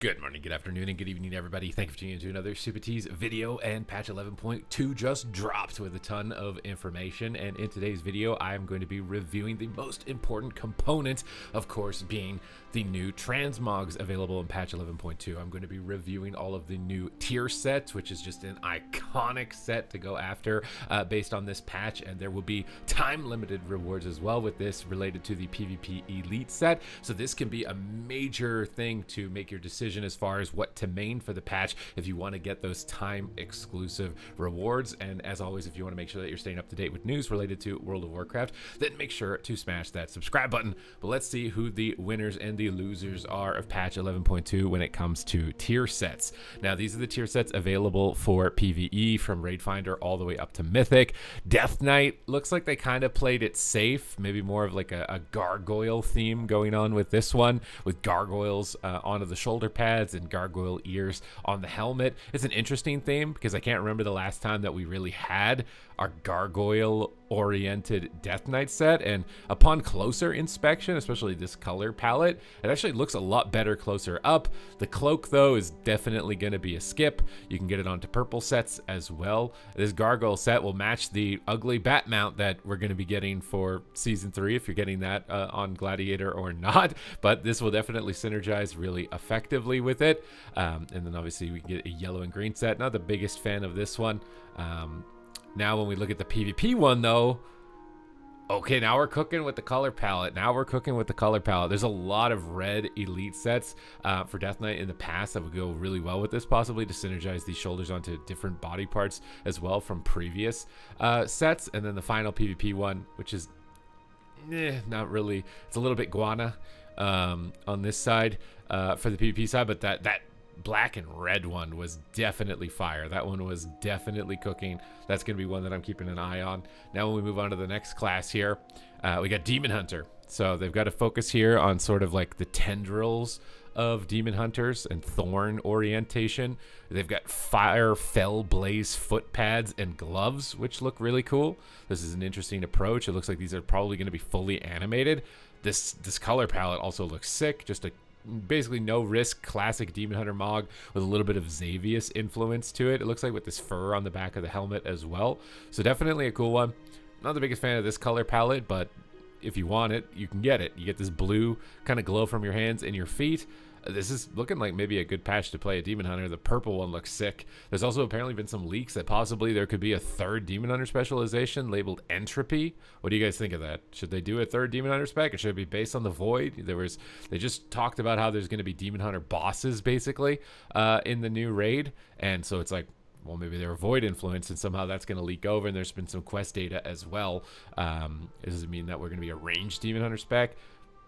Good morning, good afternoon, and good evening, everybody. Thank you for tuning into another Super Tease video, and patch 11.2 just dropped with a ton of information. And in today's video, I am going to be reviewing the most important component, of course, being the new Transmogs available in patch 11.2. I'm going to be reviewing all of the new tier sets, which is just an iconic set to go after based on this patch. And there will be time-limited rewards as well with this related to the PvP Elite set. So this can be a major thing to make your decision as far as what to main for the patch if you want to get those time exclusive rewards. And as always, if you want to make sure that you're staying up to date with news related to World of Warcraft, then make sure to smash that subscribe button. But let's see who the winners and the losers are of patch 11.2 when it comes to tier sets. Now, these are the tier sets available for PvE from Raid Finder all the way up to Mythic. Death Knight looks like they kind of played it safe, maybe more of like a gargoyle theme going on with this one, with gargoyles onto the shoulder pads and gargoyle ears on the helmet. It's an interesting theme because I can't remember the last time that we really had our gargoyle oriented Death Knight set, and upon closer inspection, especially this color palette, it actually looks a lot better closer up. The cloak though is definitely going to be a skip. You can get it onto purple sets as well. This gargoyle set will match the ugly bat mount that we're going to be getting for season 3 if you're getting that on Gladiator or not, but this will definitely synergize really effectively with it. And then obviously we can get a yellow and green set. Not the biggest fan of this one. Now when we look at the PvP one though, okay, now we're cooking with the color palette. There's a lot of red elite sets for Death Knight in the past that would go really well with this, possibly to synergize these shoulders onto different body parts as well from previous sets. And then the final PvP one, which is not really, it's a little bit guana on this side for the PvP side, but that black and red one was definitely fire. That one was definitely cooking. That's going to be one that I'm keeping an eye on. Now when we move on to the next class here, we got Demon Hunter. So they've got to focus here on sort of like the tendrils of Demon Hunters and thorn orientation. They've got fire fell blaze foot pads and gloves, which look really cool. This is an interesting approach. It looks like these are probably going to be fully animated. This color palette also looks sick. Just a basically no risk classic Demon Hunter Mog with a little bit of Xavius influence to it. It looks like with this fur on the back of the helmet as well. So definitely a cool one. Not the biggest fan of this color palette, but if you want it, you can get it. You get this blue kind of glow from your hands and your feet. This is looking like maybe a good patch to play a Demon Hunter. The purple one looks sick. There's also apparently been some leaks that possibly there could be a third Demon Hunter specialization labeled Entropy. What do you guys think of that? Should they do a third Demon Hunter spec, or should it be based on the Void? They just talked about how there's going to be Demon Hunter bosses basically in the new raid, and so it's like, well, maybe they're Void influence and somehow that's going to leak over, and there's been some quest data as well. Does it mean that we're going to be a ranged Demon Hunter spec?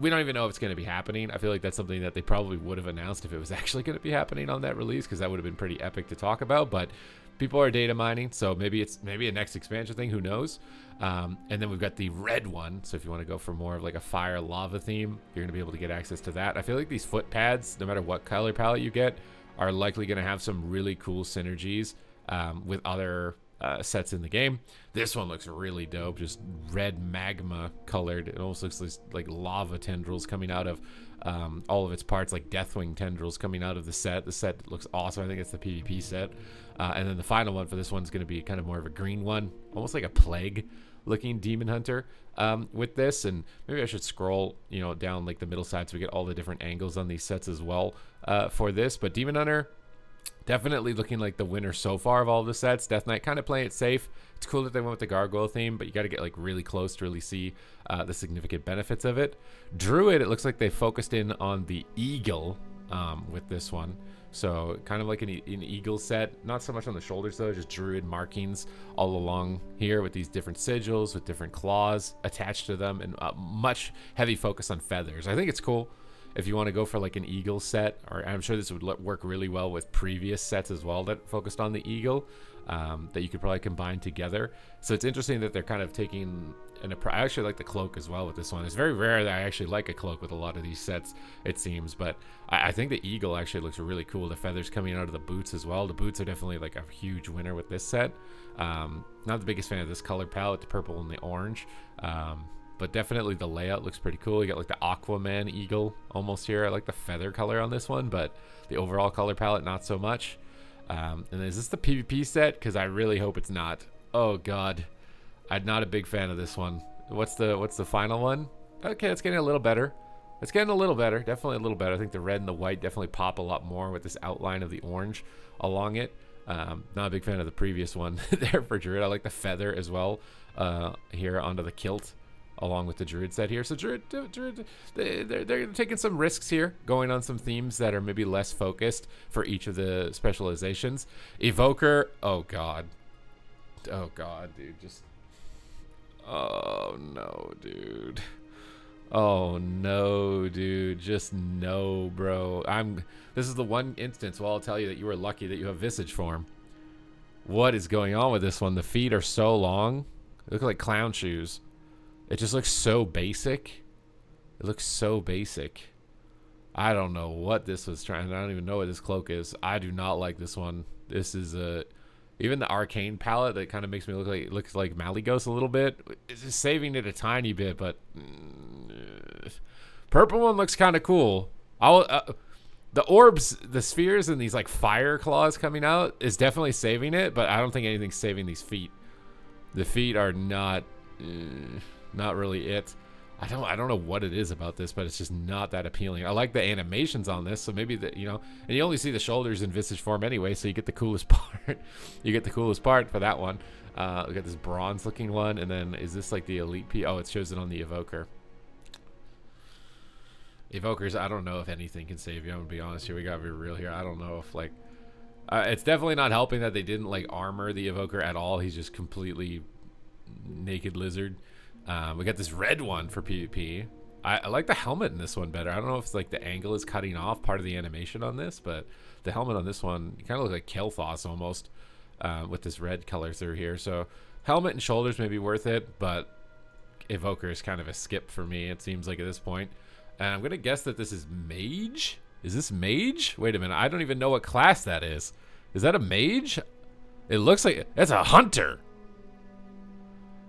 We don't even know if it's going to be happening. I feel like that's something that they probably would have announced if it was actually going to be happening on that release, because that would have been pretty epic to talk about. But people are data mining, so maybe it's a next expansion thing. Who knows? And then we've got the red one. So if you want to go for more of like a fire lava theme, you're going to be able to get access to that. I feel like these foot pads, no matter what color palette you get, are likely going to have some really cool synergies with other sets in the game. This one looks really dope, just red magma colored. It almost looks like lava tendrils coming out of all of its parts, like Deathwing tendrils coming out of the set. The set looks awesome. I think it's the PvP set. And then the final one for this one's going to be kind of more of a green one, almost like a plague looking Demon Hunter with this. And maybe I should scroll down like the middle side so we get all the different angles on these sets as well for this. But Demon Hunter definitely looking like the winner so far of all the sets. Death Knight kind of playing it safe. It's cool that they went with the gargoyle theme, but you got to get like really close to really see the significant benefits of it. Druid, it looks like they focused in on the eagle with this one. So kind of like an eagle set, not so much on the shoulders though, just Druid markings all along here with these different sigils with different claws attached to them, and much heavy focus on feathers. I think it's cool. If you want to go for like an eagle set, or I'm sure this would work really well with previous sets as well that focused on the eagle, that you could probably combine together. So it's interesting that they're kind of taking I actually like the cloak as well with this one. It's very rare that I actually like a cloak with a lot of these sets, it seems, but I think the eagle actually looks really cool. The feathers coming out of the boots as well. The boots are definitely like a huge winner with this set. Not the biggest fan of this color palette, the purple and the orange. But definitely the layout looks pretty cool. You got like the Aquaman eagle almost here. I like the feather color on this one, but the overall color palette, not so much. And is this the PvP set? Because I really hope it's not. Oh god, I'm not a big fan of this one. What's the final one? Okay, it's getting a little better. It's getting a little better, definitely a little better. I think the red and the white definitely pop a lot more with this outline of the orange along it. Not a big fan of the previous one there for Druid. I like the feather as well here onto the kilt along with the Druid set here. So Druid they're taking some risks here, going on some themes that are maybe less focused for each of the specializations. Evoker, oh god, dude, just oh no, dude. Oh no, dude, just no, bro. This is the one instance where I'll tell you that you were lucky that you have Visage form. What is going on with this one? The feet are so long. They look like clown shoes. It just looks so basic. It looks so basic. I don't know what this was trying. I don't even know what this cloak is. I do not like this one. This is even the arcane palette that kind of makes me looks like Maligos a little bit. It's just saving it a tiny bit, but purple one looks kind of cool. The orbs, the spheres, and these like fire claws coming out is definitely saving it, but I don't think anything's saving these feet. The feet are not really it. I don't know what it is about this, but it's just not that appealing. I like the animations on this, so maybe and you only see the shoulders in Visage form anyway, so you get the coolest part. You get the coolest part for that one. We got this bronze looking one, and then is this like the elite P? Oh, it shows it on the Evoker. Evokers, I don't know if anything can save you. I'm gonna be honest here. We gotta be real here. I don't know if like it's definitely not helping that they didn't like armor the Evoker at all. He's just completely naked lizard. We got this red one for PvP. I like the helmet in this one better. I don't know if it's like the angle is cutting off part of the animation on this, but the helmet on this one kind of looks like Kel'Thas almost with this red color through here. So helmet and shoulders may be worth it, but Evoker is kind of a skip for me, it seems like at this point. And I'm going to guess that this is Mage? Is this Mage? Wait a minute. I don't even know what class that is. Is that a Mage? It looks like... That's a Hunter.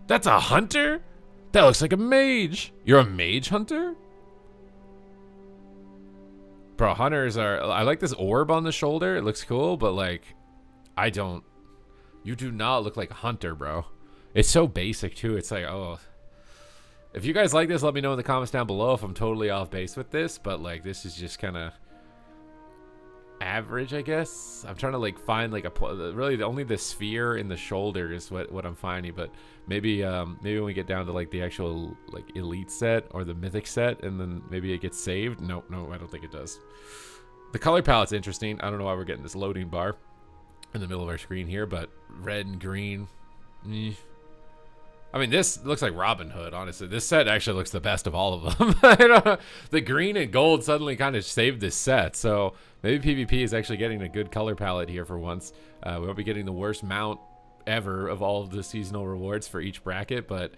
That's a Hunter? That looks like a Mage. You're a Mage Hunter? Bro, Hunters are... I like this orb on the shoulder. It looks cool, but like... I don't... You do not look like a Hunter, bro. It's so basic, too. It's like, oh... If you guys like this, let me know in the comments down below if I'm totally off base with this. But like, this is just kind of average, I guess. I'm trying to like find like really only the sphere in the shoulder is what I'm finding. But maybe when we get down to like the actual like elite set or the mythic set, and then maybe it gets saved. No, I don't think it does. The color palette's interesting. I don't know why we're getting this loading bar in the middle of our screen here, but red and green. I mean, this looks like Robin Hood, honestly. This set actually looks the best of all of them. I don't know. The green and gold suddenly kind of saved this set. So maybe PvP is actually getting a good color palette here for once. We won't be getting the worst mount ever of all of the seasonal rewards for each bracket, but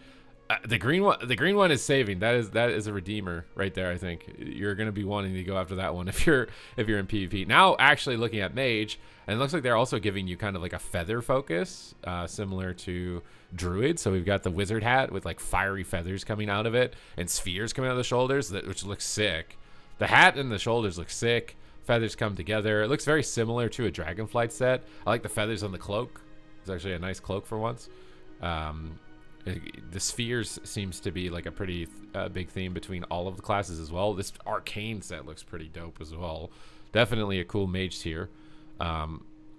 the green one is saving. That is a redeemer right there. I think you're going to be wanting to go after that one if you're in PvP. Now, actually looking at Mage, and it looks like they're also giving you kind of like a feather focus, similar to Druid. So we've got the wizard hat with like fiery feathers coming out of it and spheres coming out of the shoulders, which looks sick. The hat and the shoulders look sick. Feathers come together. It looks very similar to a Dragonflight set. I like the feathers on the cloak. It's actually a nice cloak for once. The spheres seems to be like a pretty big theme between all of the classes as well. This arcane set looks pretty dope as well. Definitely a cool mage tier.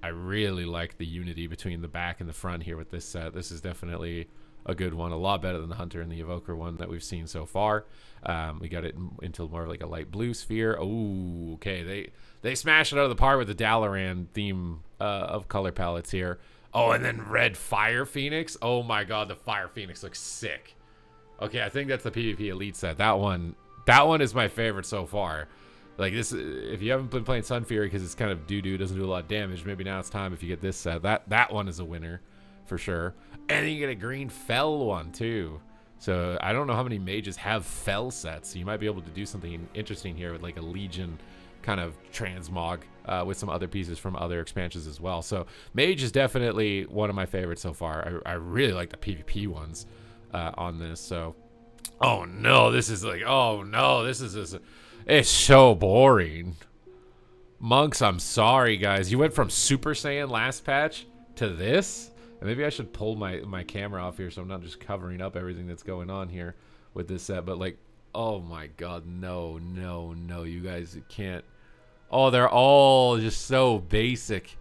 I really like the unity between the back and the front here with this set. This is definitely a good one, a lot better than the Hunter and the Evoker one that we've seen so far. We got it into more of like a light blue sphere. Oh, okay, they smashed it out of the park with the Dalaran theme of color palettes here. Oh, and then red Fire Phoenix. Oh my god, the Fire Phoenix looks sick. Okay, I think that's the PvP Elite set. That one is my favorite so far. Like this, if you haven't been playing Sun Fury because it's kind of doo-doo, doesn't do a lot of damage, maybe now it's time if you get this set. That one is a winner for sure. And then you get a green Fell one too. So I don't know how many mages have Fell sets. So you might be able to do something interesting here with like a Legion kind of transmog with some other pieces from other expansions as well. So Mage is definitely one of my favorites so far. I really like the PvP ones on this. So Oh no, this is like, oh no, this is just, it's so boring. Monks, I'm sorry, guys. You went from Super Saiyan last patch to this? And maybe I should pull my camera off here so I'm not just covering up everything that's going on here with this set. But, like, oh my god, no, no, no. You guys can't. Oh, they're all just so basic.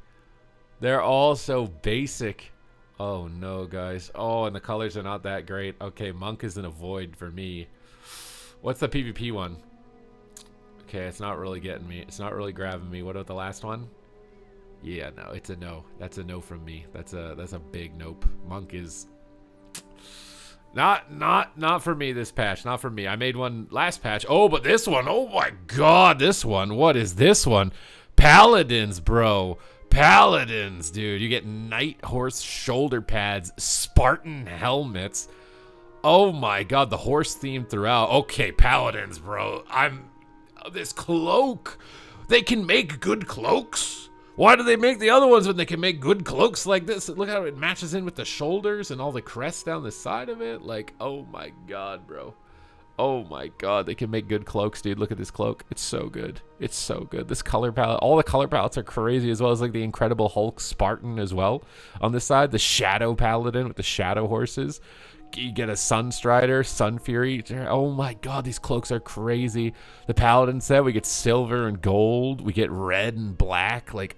They're all so basic. Oh, no, guys. Oh, and the colors are not that great. Okay, Monk is in a void for me. What's the PvP one? Okay, it's not really getting me. It's not really grabbing me. What about the last one? Yeah, no, it's a no. That's a no from me. That's a big nope. Monk is not for me this patch. Not for me. I made one last patch. Oh, but this one. Oh my god, this one. What is this one? Paladins, bro. Paladins, dude. You get Night Horse shoulder pads, Spartan helmets. Oh my god, the horse theme throughout. Okay, Paladins, bro. This cloak. They can make good cloaks. Why do they make the other ones when they can make good cloaks like this? Look how it matches in with the shoulders and all the crests down the side of it. Like, oh my god, bro. Oh my god, they can make good cloaks, dude. Look at this cloak. It's so good. It's so good. This color palette, all the color palettes are crazy, as well as like the Incredible Hulk Spartan as well on this side. The Shadow Paladin with the Shadow horses. You get a Sunstrider, Sun Fury. Oh my god, these cloaks are crazy. The Paladin set, we get silver and gold. We get red and black. Like,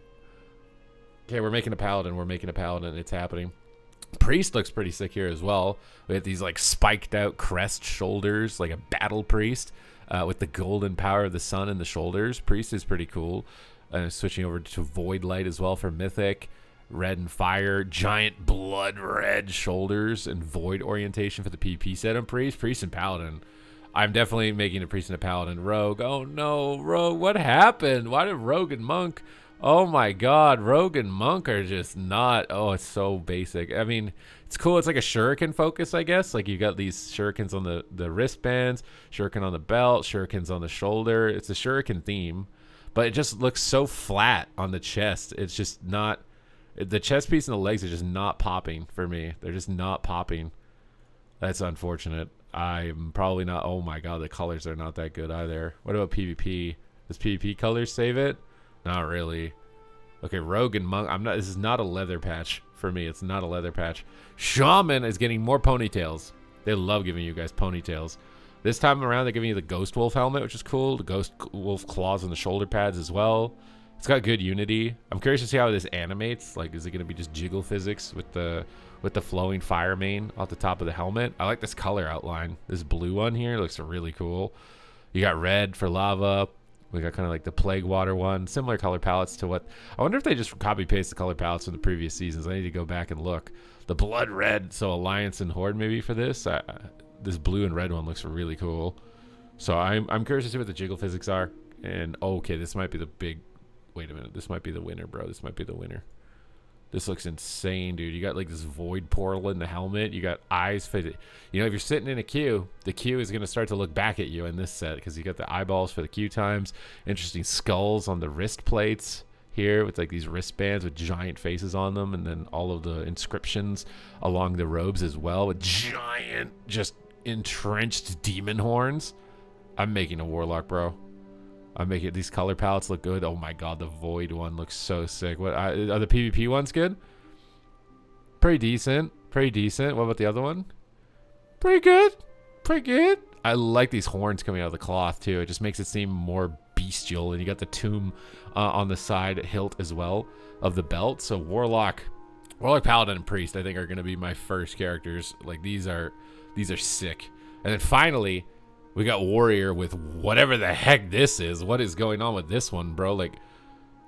okay, we're making a Paladin. We're making a Paladin. It's happening. Priest looks pretty sick here as well. We have these like spiked out crest shoulders, like a battle priest with the golden power of the sun in the shoulders. Priest is pretty cool. Switching over to Void Light as well for Mythic. Red and fire, giant blood red shoulders, and void orientation for the PP set on Priest. Priest and Paladin. I'm definitely making a Priest and a Paladin. Rogue. Oh no, Rogue. What happened? Why did Rogue and Monk? Oh my god, Rogue and Monk are just not. Oh, it's so basic. I mean, it's cool. It's like a shuriken focus, I guess. Like you got these shurikens on the wristbands, shuriken on the belt, shurikens on the shoulder. It's a shuriken theme, but it just looks so flat on the chest. It's just not. The chest piece and the legs are just not popping for me. They're just not popping. That's unfortunate. I'm probably not. Oh my god, the colors are not that good either. What about PvP? Does PvP colors save it? Not really. Okay, Rogue and Monk. This is not a leather patch for me. It's not a leather patch. Shaman is getting more ponytails. They love giving you guys ponytails. This time around, they're giving you the Ghost Wolf helmet, which is cool. The Ghost Wolf claws on the shoulder pads as well. It's got good unity. I'm curious to see how this animates. Like, is it going to be just jiggle physics with the flowing fire mane off the top of the helmet? I like this color outline. This blue one here looks really cool. You got red for lava. We got kind of like the plague water one. Similar color palettes to what... I wonder if they just copy paste the color palettes from the previous seasons. I need to go back and look. The blood red, so Alliance and Horde maybe for this. This blue and red one looks really cool. So I'm curious to see what the jiggle physics are. And okay, this might be the big... Wait a minute, this might be the winner, bro. This might be the winner. This looks insane, dude. You got like this void portal in the helmet. You got eyes for the... You know, if you're sitting in a queue, the queue is going to start to look back at you in this set because you got the eyeballs for the queue times. Interesting skulls on the wrist plates here with like these wristbands with giant faces on them, and then all of the inscriptions along the robes as well with giant, just entrenched demon horns. I'm making a Warlock, bro. I'm making these color palettes look good. Oh my god, the void one looks so sick. What are the PvP ones good? Pretty decent. Pretty decent. What about the other one? Pretty good. Pretty good. I like these horns coming out of the cloth too. It just makes it seem more bestial. And you got the tomb on the side hilt as well of the belt. So Warlock, Paladin, and Priest, I think are going to be my first characters. Like these are sick. And then finally, we got Warrior with whatever the heck this is. What is going on with this one, bro? Like,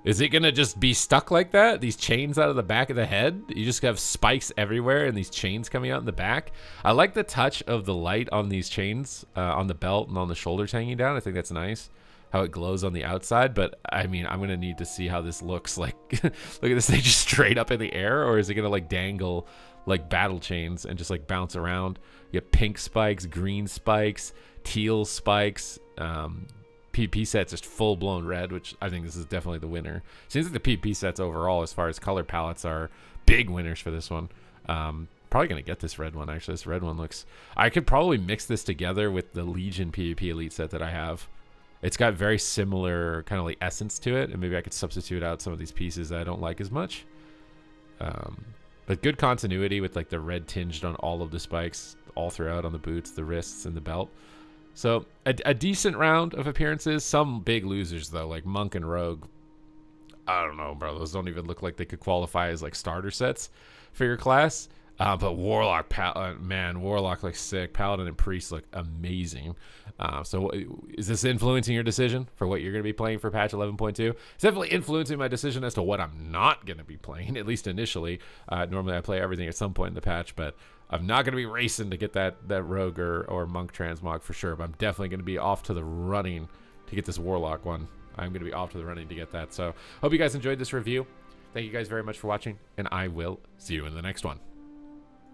is it going to just be stuck like that? These chains out of the back of the head? You just have spikes everywhere and these chains coming out in the back. I like the touch of the light on these chains, on the belt and on the shoulders hanging down. I think that's nice. How it glows on the outside. But, I mean, I'm going to need to see how this looks. Like, look at this thing just straight up in the air. Or is it going to, like, dangle, like, battle chains and just, like, bounce around? You get pink spikes, green spikes, teal spikes. PP set's just full-blown red, which I think this is definitely the winner. Seems like the PP sets overall, as far as color palettes, are big winners for this one. probably going to get this red one, actually. This red one looks... I could probably mix this together with the Legion PvP Elite set that I have. It's got very similar kind of like essence to it, and maybe I could substitute out some of these pieces that I don't like as much. But good continuity with like the red tinged on all of the spikes, all throughout on the boots, the wrists, and the belt. So a decent round of appearances. Some big losers though, like Monk and Rogue. I don't know, bro. Those don't even look like they could qualify as like starter sets for your class. But Warlock, man, Warlock looks sick. Paladin and Priest look amazing. So is this influencing your decision for what you're going to be playing for patch 11.2? It's definitely influencing my decision as to what I'm not going to be playing, at least initially. Normally I play everything at some point in the patch, but I'm not going to be racing to get that Rogue or Monk Transmog for sure. But I'm definitely going to be off to the running to get this Warlock one. I'm going to be off to the running to get that. So hope you guys enjoyed this review. Thank you guys very much for watching, and I will see you in the next one.